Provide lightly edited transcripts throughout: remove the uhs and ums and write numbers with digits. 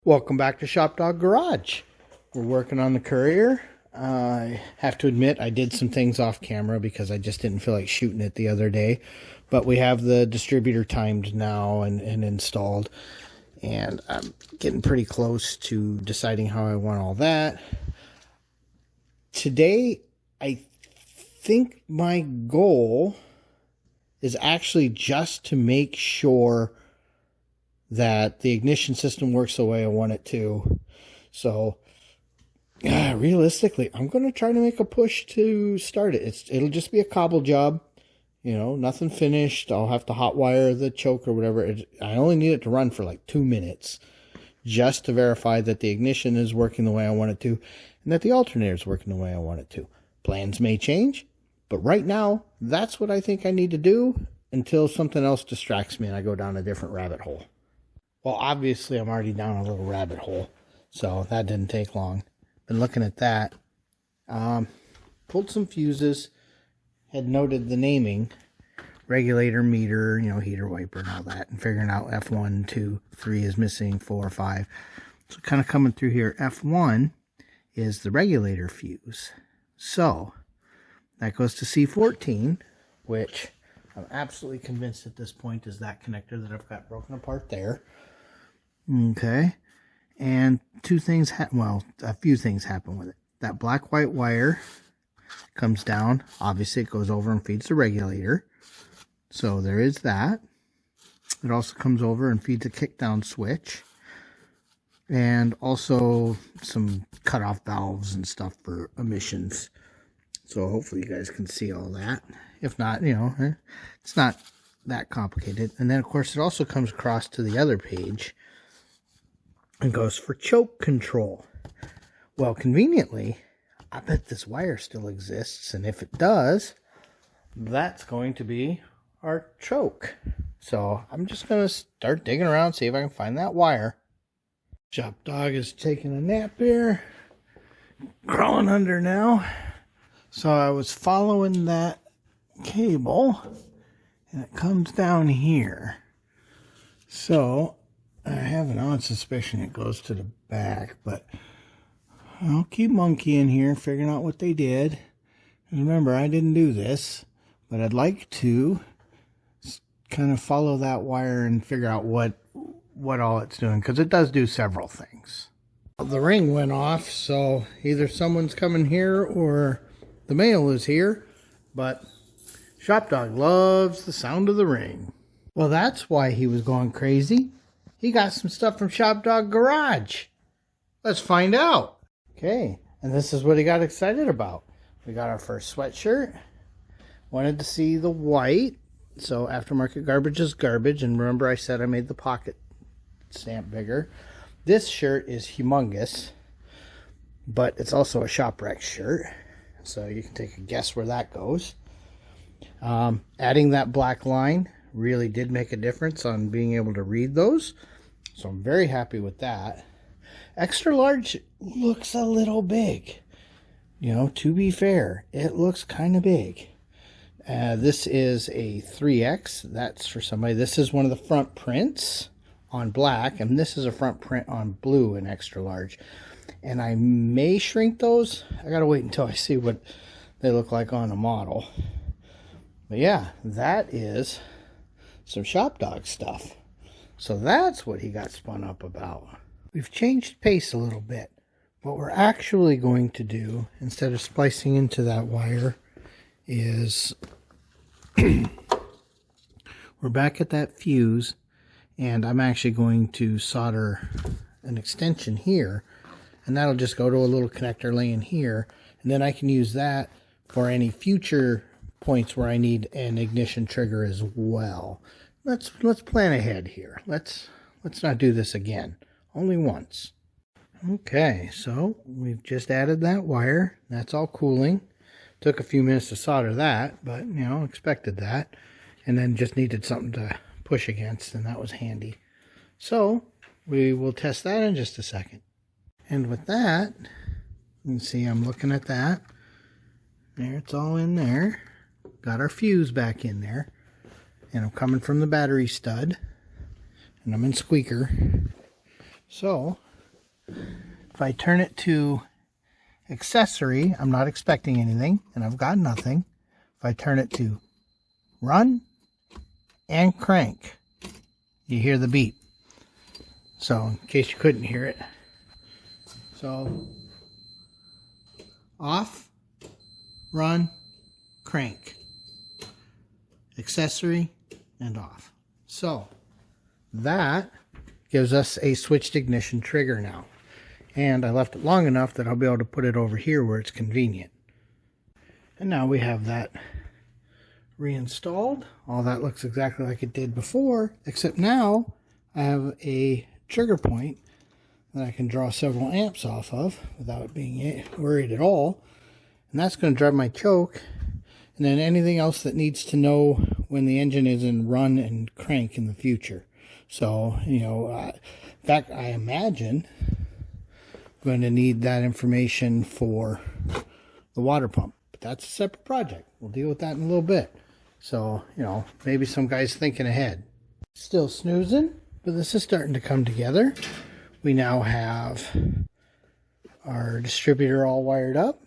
Welcome back to ShopDog-Garage. We're working on the Courier. I have to admit I did some things off camera because I just didn't feel like shooting it the other day. But we have the distributor timed now and installed. And I'm getting pretty close to deciding how I want all that. Today, I think my goal is actually just to make sure that the ignition system works the way I want it to. So, realistically, I'm going to try to make a push to start it. It'll just be a cobble job. You know, nothing finished. I'll have to hot wire the choke or whatever. I only need it to run for like 2 minutes just to verify that the ignition is working the way I want it to and that the alternator is working the way I want it to. Plans may change, but right now, that's what I think I need to do until something else distracts me and I go down a different rabbit hole. Well, obviously, I'm already down a little rabbit hole, so that didn't take long. Been looking at that. Pulled some fuses. Had noted the naming. Regulator, meter, heater, wiper, and all that. And figuring out F1, 2, 3 is missing, 4, 5. So kind of coming through here. F1 is the regulator fuse. So, that goes to C14, which I'm absolutely convinced at this point is that connector that I've got broken apart there. Okay, and a few things happen with it. That black-white wire comes down. Obviously, it goes over and feeds the regulator. So there is that. It also comes over and feeds a kick-down switch. And also some cutoff valves and stuff for emissions. So hopefully you guys can see all that. If not, it's not that complicated. And then, of course, it also comes across to the other page and goes for choke control. Well, conveniently, I bet this wire still exists, and if it does, that's going to be our choke. So I'm just going to start digging around, see if I can find that wire. Shop Dog is taking a nap here, crawling under now. So I was following that cable, and it comes down here. So I have an odd suspicion it goes to the back, but I'll keep monkeying here, figuring out what they did. And remember, I didn't do this, but I'd like to kind of follow that wire and figure out what all it's doing, because it does do several things. The ring went off, so either someone's coming here or the mail is here, but ShopDog loves the sound of the ring. Well, that's why he was going crazy. He got some stuff from ShopDog-Garage. Let's find out. Okay, and this is what he got excited about. We got our first sweatshirt. Wanted to see the white. So aftermarket garbage is garbage. And remember I said I made the pocket stamp bigger. This shirt is humongous, but it's also a ShopRex shirt. So you can take a guess where that goes. Adding that black line really did make a difference on being able to read those. So I'm very happy with that. Extra large looks a little big. To be fair, it looks kind of big. This is a 3X. That's for somebody. This is one of the front prints on black, and this is a front print on blue in extra large. And I may shrink those. I gotta wait until I see what they look like on a model. But yeah, that is some ShopDog stuff. So that's what he got spun up about. We've changed pace a little bit. What we're actually going to do, instead of splicing into that wire, is we're back at that fuse, and I'm actually going to solder an extension here, and that'll just go to a little connector laying here, and then I can use that for any future points where I need an ignition trigger as well. Let's plan ahead here. Let's not do this again. Only once. Okay, so we've just added that wire. That's all cooling. Took a few minutes to solder that, but expected that. And then just needed something to push against, and that was handy. So we will test that in just a second. And with that, you can see I'm looking at that. There, it's all in there. Got our fuse back in there. And I'm coming from the battery stud. And I'm in squeaker. So, If I turn it to accessory, I'm not expecting anything, and I've got nothing. If I turn it to run and crank, you hear the beep. So in case you couldn't hear it. So off, run, crank, accessory, and off. So that gives us a switched ignition trigger now. And I left it long enough that I'll be able to put it over here where it's convenient. And now we have that reinstalled. All that looks exactly like it did before, except now I have a trigger point that I can draw several amps off of without being worried at all. And that's going to drive my choke. And then anything else that needs to know when the engine is in run and crank in the future. So, you know, in fact, I imagine I'm going to need that information for the water pump. But that's a separate project. We'll deal with that in a little bit. So, you know, maybe some guy's thinking ahead. Still snoozing, but this is starting to come together. We now have our distributor all wired up.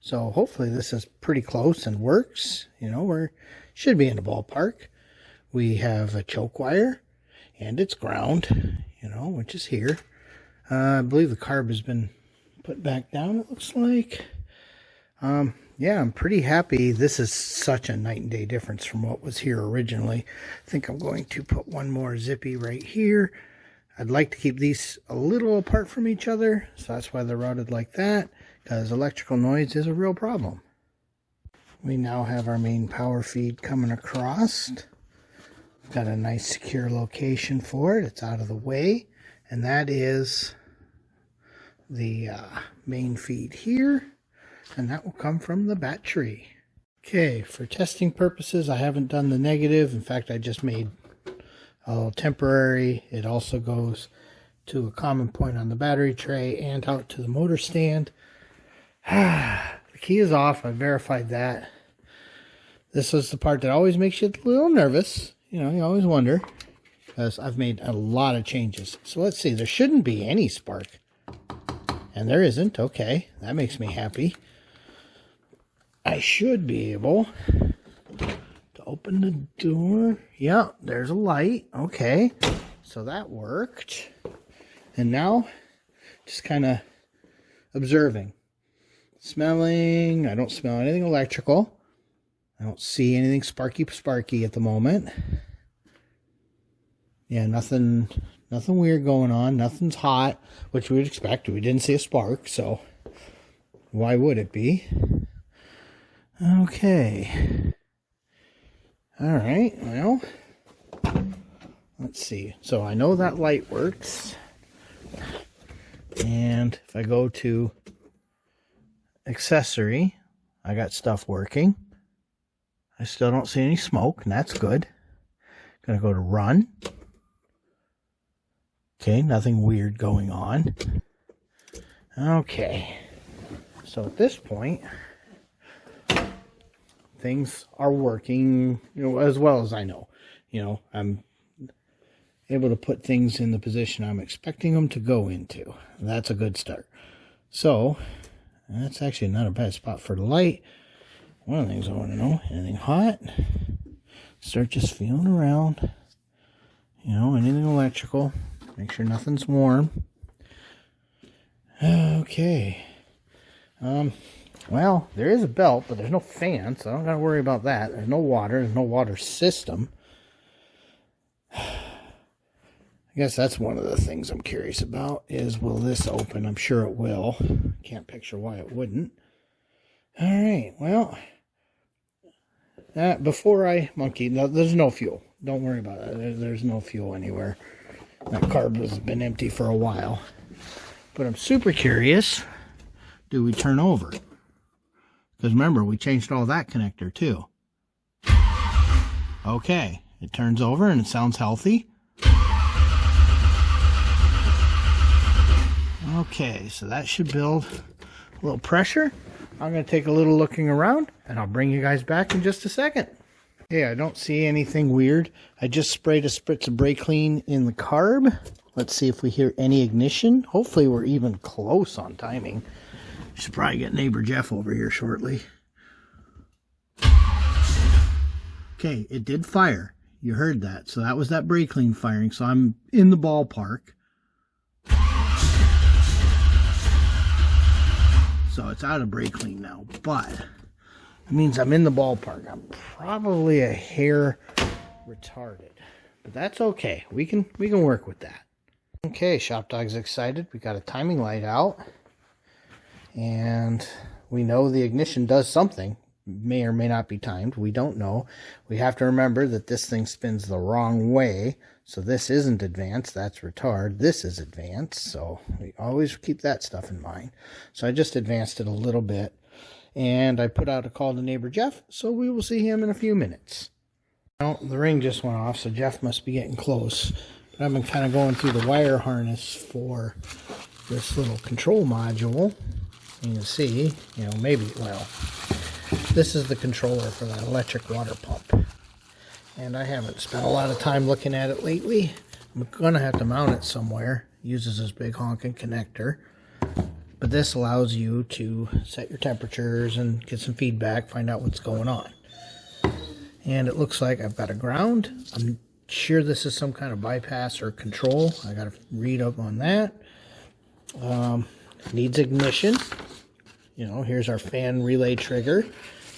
So hopefully this is pretty close and works. You know, we should be in the ballpark. We have a choke wire and it's ground, you know, which is here. I believe the carb has been put back down, it looks like. Yeah, I'm pretty happy. This is such a night and day difference from what was here originally. I think I'm going to put one more zippy right here. I'd like to keep these a little apart from each other, so that's why they're routed like that, because electrical noise is a real problem. We now have our main power feed coming across. Got a nice secure location for it. It's out of the way, and that is the main feed here. And that will come from the battery. Okay, for testing purposes, I haven't done the negative. In fact, I just made a little temporary. It also goes to a common point on the battery tray and out to the motor stand. The key is off. I verified that. This was the part that always makes you a little nervous. You know, you always wonder, because I've made a lot of changes. So let's see. There shouldn't be any spark. And there isn't. Okay, that makes me happy. I should be able to open the door. Yeah, there's a light. Okay, so that worked. And now, just kind of observing. Smelling. I don't smell anything electrical. I don't see anything sparky at the moment. Yeah, nothing weird going on. Nothing's hot, which we would expect. We didn't see a spark, so why would it be? Okay. All right, well, let's see. So I know that light works. And if I go to accessory, I got stuff working. I still don't see any smoke, and that's good. Gonna go to run. Okay, nothing weird going on. Okay. So at this point, things are working, you know, as well as I know. You know, I'm able to put things in the position I'm expecting them to go into. That's a good start. So, that's actually not a bad spot for the light. One of the things I want to know, anything hot? Start just feeling around. You know, anything electrical. Make sure nothing's warm. Okay. Well, there is a belt, but there's no fan, so I don't got to worry about that. There's no water. There's no water system. I guess that's one of the things I'm curious about is, will this open? I'm sure it will. Can't picture why it wouldn't. All right, well, before I monkey, no, there's no fuel. Don't worry about it. There's no fuel anywhere. That carb has been empty for a while. But I'm super curious, do we turn over? Because remember, we changed all that connector too. Okay, it turns over and it sounds healthy. Okay, so that should build a little pressure. I'm going to take a little looking around and I'll bring you guys back in just a second. Okay, I don't see anything weird. I just sprayed a spritz of brake clean in the carb. Let's see if we hear any ignition. Hopefully we're even close on timing. Should probably get neighbor Jeff over here shortly. Okay, it did fire. You heard that. So that was that brake clean firing. So I'm in the ballpark. So it's out of brake clean now, but it means I'm in the ballpark. I'm probably a hair retarded, but that's okay. We can work with that. Okay, Shop Dog's excited. We got a timing light out, and we know the ignition does something. May or may not be timed. We don't know. We have to remember that this thing spins the wrong way. So this isn't advanced. That's retard. This is advanced. So we always keep that stuff in mind. So I just advanced it a little bit. And I put out a call to neighbor Jeff. So we will see him in a few minutes. Well, the ring just went off. So Jeff must be getting close. But I've been kind of going through the wire harness for this little control module. You can see, maybe, well, this is the controller for that electric water pump. And I haven't spent a lot of time looking at it lately. I'm going to have to mount it somewhere. It uses this big honking connector. But this allows you to set your temperatures and get some feedback, find out what's going on. And it looks like I've got a ground. I'm sure this is some kind of bypass or control. I got to read up on that. Needs ignition. Here's our fan relay trigger.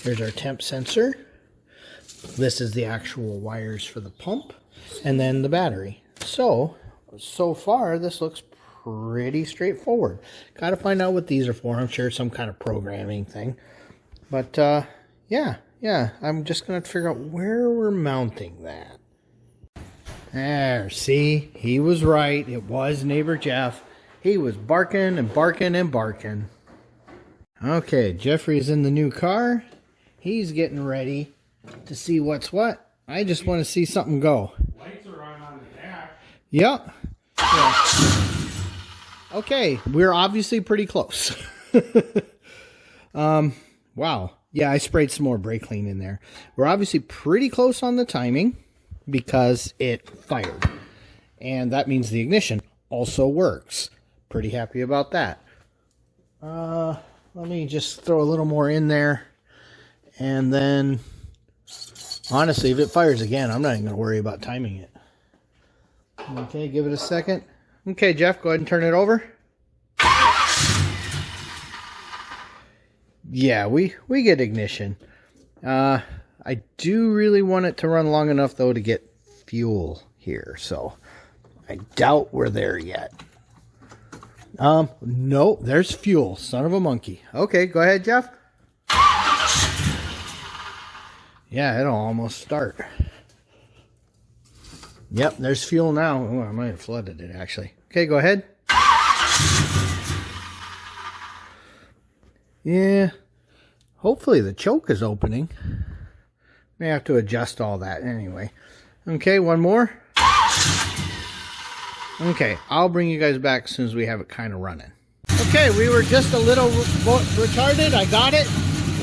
Here's our temp sensor. This is the actual wires for the pump. And then the battery. So far, this looks pretty straightforward. Got to find out what these are for. I'm sure some kind of programming thing. But, yeah. I'm just going to figure out where we're mounting that. There, see? He was right. It was neighbor Jeff. He was barking and barking and barking. Okay, Jeffrey's in the new car. He's getting ready to see what's what. I just want to see something go. Lights are on the dash. Yep. Yeah. Okay, we're obviously pretty close. Wow. Yeah, I sprayed some more brake clean in there. We're obviously pretty close on the timing because it fired. And that means the ignition also works. Pretty happy about that. Let me just throw a little more in there. And then, honestly, if it fires again, I'm not even going to worry about timing it. Okay, give it a second. Okay, Jeff, go ahead and turn it over. Yeah, we get ignition. I do really want it to run long enough, though, to get fuel here. So, I doubt we're there yet. No, there's fuel. Son of a monkey. Okay, go ahead, Jeff. Yeah, it'll almost start. Yep, there's fuel now. Oh, I might have flooded it, actually. Okay, go ahead. Yeah. Hopefully the choke is opening. May have to adjust all that anyway. Okay, one more. Okay, I'll bring you guys back as soon as we have it kind of running. Okay, we were just a little retarded. I got it.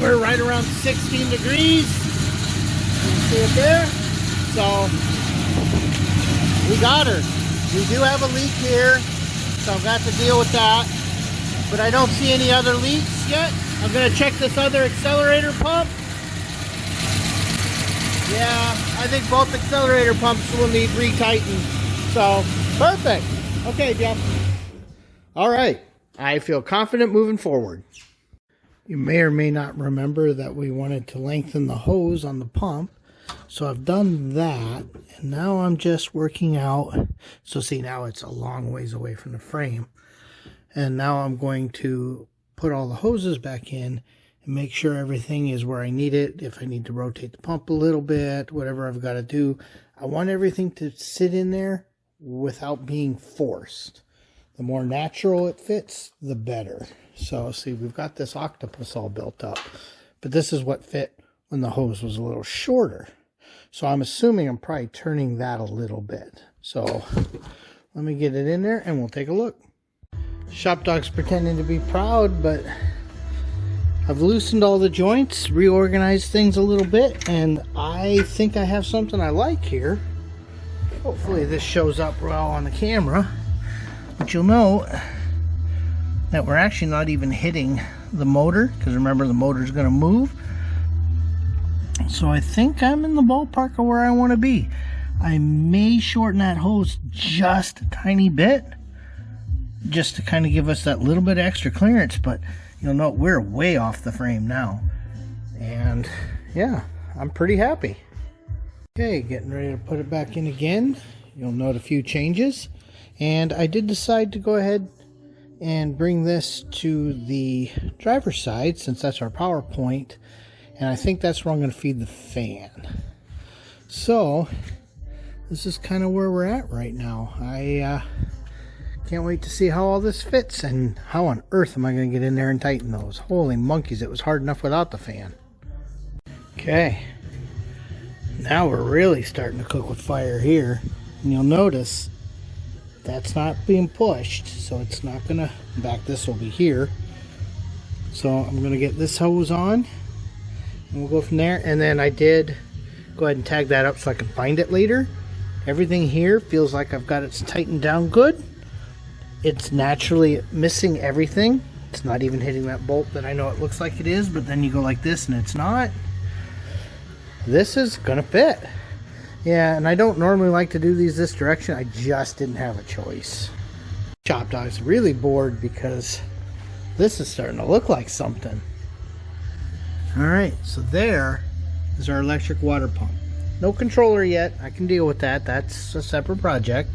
We're right around 16 degrees. You see it there? So, we got her. We do have a leak here, so I've got to deal with that. But I don't see any other leaks yet. I'm going to check this other accelerator pump. Yeah, I think both accelerator pumps will need retightened. So, perfect. Okay, Jeff. All right. I feel confident moving forward. You may or may not remember that we wanted to lengthen the hose on the pump. So I've done that. And now I'm just working out. So see, now it's a long ways away from the frame. And now I'm going to put all the hoses back in and make sure everything is where I need it. If I need to rotate the pump a little bit, whatever I've got to do. I want everything to sit in there without being forced. The more natural it fits, the better. So see, we've got this octopus all built up. But this is what fit when the hose was a little shorter. So I'm assuming I'm probably turning that a little bit. So let me get it in there and we'll take a look. Shop Dog's pretending to be proud, but I've loosened all the joints, reorganized things a little bit, and I think I have something I like here. Hopefully this shows up well on the camera, but you'll know that we're actually not even hitting the motor, because remember the motor is going to move. So I think I'm in the ballpark of where I want to be. I may shorten that hose just a tiny bit, just to kind of give us that little bit of extra clearance, but you'll note we're way off the frame now. And yeah, I'm pretty happy. Okay, getting ready to put it back in again. You'll note a few changes. And I did decide to go ahead and bring this to the driver's side, since that's our power point. And I think that's where I'm going to feed the fan. So this is kind of where we're at right now. I can't wait to see how all this fits, and how on earth am I going to get in there and tighten those. Holy monkeys, it was hard enough without the fan. Okay, now we're really starting to cook with fire here. And you'll notice that's not being pushed, so it's not going to, in fact this will be here. So I'm going to get this hose on, and we'll go from there. And then I did go ahead and tag that up so I can find it later. Everything here feels like I've got it tightened down good. It's naturally missing everything. It's not even hitting that bolt that I know it looks like it is, but then you go like this and it's not. This is gonna fit. Yeah, and I don't normally like to do these this direction. I just didn't have a choice. ShopDog's really bored because this is starting to look like something. Alright, so there is our electric water pump. No controller yet. I can deal with that. That's a separate project.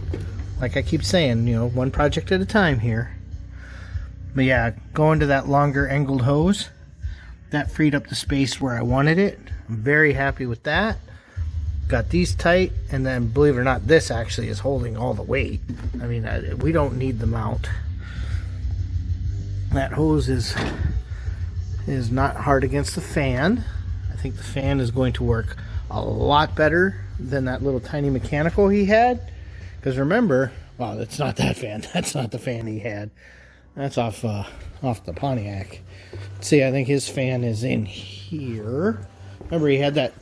Like I keep saying, you know, one project at a time here. But yeah, going to that longer angled hose, that freed up the space where I wanted it. I'm very happy with that. Got these tight, and then believe it or not, this actually is holding all the weight. I mean, we don't need the mount. That hose is not hard against the fan. I think the fan is going to work a lot better than that little tiny mechanical he had. Because remember, well, that's not that fan. That's not the fan he had. That's off the Pontiac. See, I think his fan is in here. Remember, he had that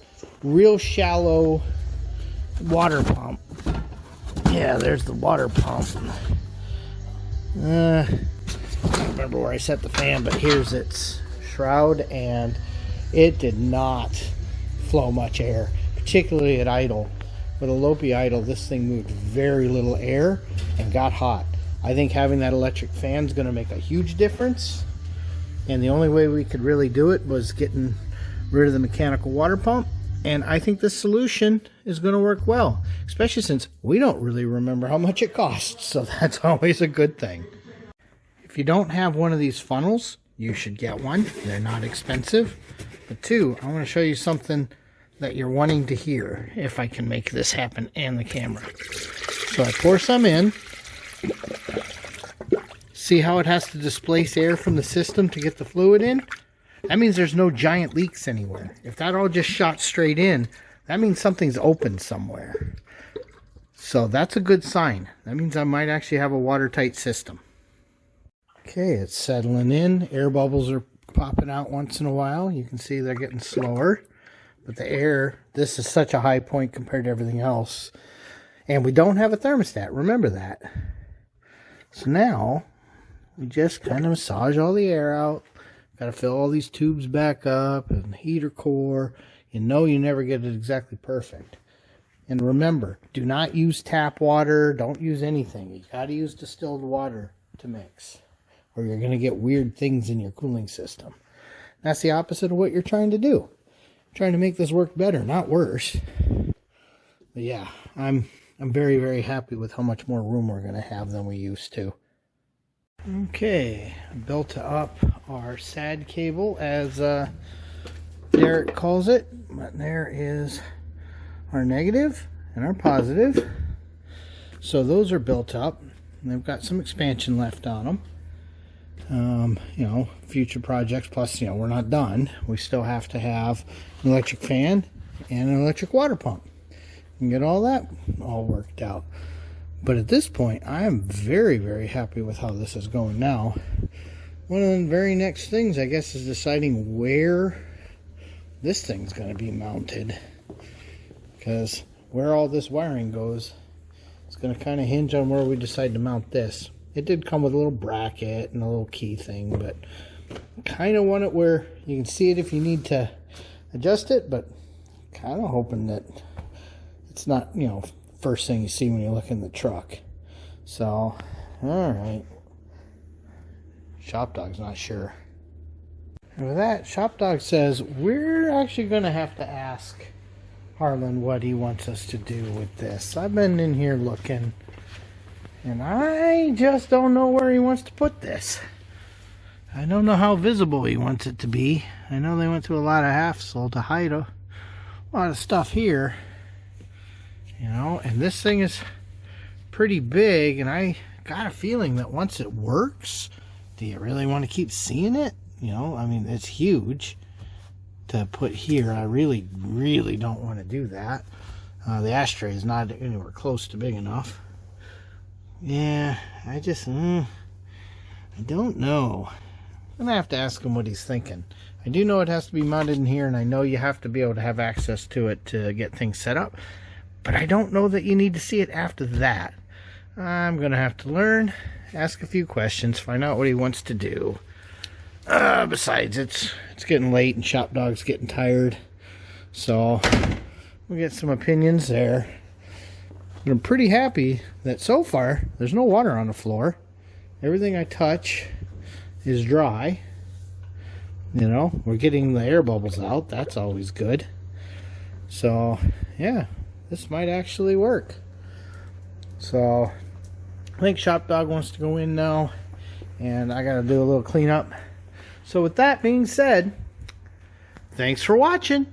real shallow water pump. Yeah, there's the water pump. I don't remember where I set the fan, but here's its shroud, and it did not flow much air, particularly at idle. With a Lopi idle, this thing moved very little air and got hot. I think having that electric fan is going to make a huge difference. And the only way we could really do it was getting rid of the mechanical water pump. And I think this solution is going to work well, especially since we don't really remember how much it costs. So that's always a good thing. If you don't have one of these funnels, you should get one. They're not expensive. But two, I want to show you something that you're wanting to hear, if I can make this happen and the camera. So I pour some in. See how it has to displace air from the system to get the fluid in? That means there's no giant leaks anywhere. If that all just shot straight in, that means something's open somewhere. So that's a good sign. That means I might actually have a watertight system. Okay, it's settling in. Air bubbles are popping out once in a while. You can see they're getting slower. But the air, this is such a high point compared to everything else. And we don't have a thermostat, remember that. So now, we just kind of massage all the air out. Got to fill all these tubes back up and the heater core. You know you never get it exactly perfect. And remember, do not use tap water. Don't use anything. You got to use distilled water to mix, or you're going to get weird things in your cooling system. That's the opposite of what you're trying to do. Trying to make this work better, not worse. But yeah, I'm very, very happy with how much more room we're going to have than we used to. Okay, built up our SAD cable, as Derek calls it. But there is our negative and our positive. So those are built up. And they've got some expansion left on them. You know, future projects, plus, you know, we're not done. We still have to have an electric fan and an electric water pump and get all that all worked out. But at this point, I am very, very happy with how this is going now. one of the very next things, I guess, is deciding where this thing's going to be mounted. Because where all this wiring goes, it's going to kind of hinge on where we decide to mount this. It did come with a little bracket and a little key thing, but kind of want it where you can see it if you need to adjust it, but kind of hoping that it's not, you know, first thing you see when you look in the truck. So, alright. ShopDog's not sure. And with that, ShopDog says we're actually going to have to ask Harlan what he wants us to do with this. I've been in here looking, and I just don't know where he wants to put this. I don't know how visible he wants it to be. I know they went through a lot of hassle to hide a lot of stuff here. You know, and this thing is pretty big, and I got a feeling that once it works, do you really want to keep seeing it? You know, I mean, it's huge to put here. I really don't want to do that. The ashtray is not anywhere close to big enough. Yeah, I don't know. I'm going to have to ask him what he's thinking. I do know it has to be mounted in here, and I know you have to be able to have access to it to get things set up. But I don't know that you need to see it after that. I'm going to have to learn, ask a few questions, find out what he wants to do. Besides, it's getting late and ShopDog's getting tired. So we'll get some opinions there. But I'm pretty happy that so far there's no water on the floor. Everything I touch is dry. You know, we're getting the air bubbles out. That's always good. So, yeah, this might actually work. So, I think ShopDog wants to go in now, and I gotta do a little cleanup. So with that being said, thanks for watching.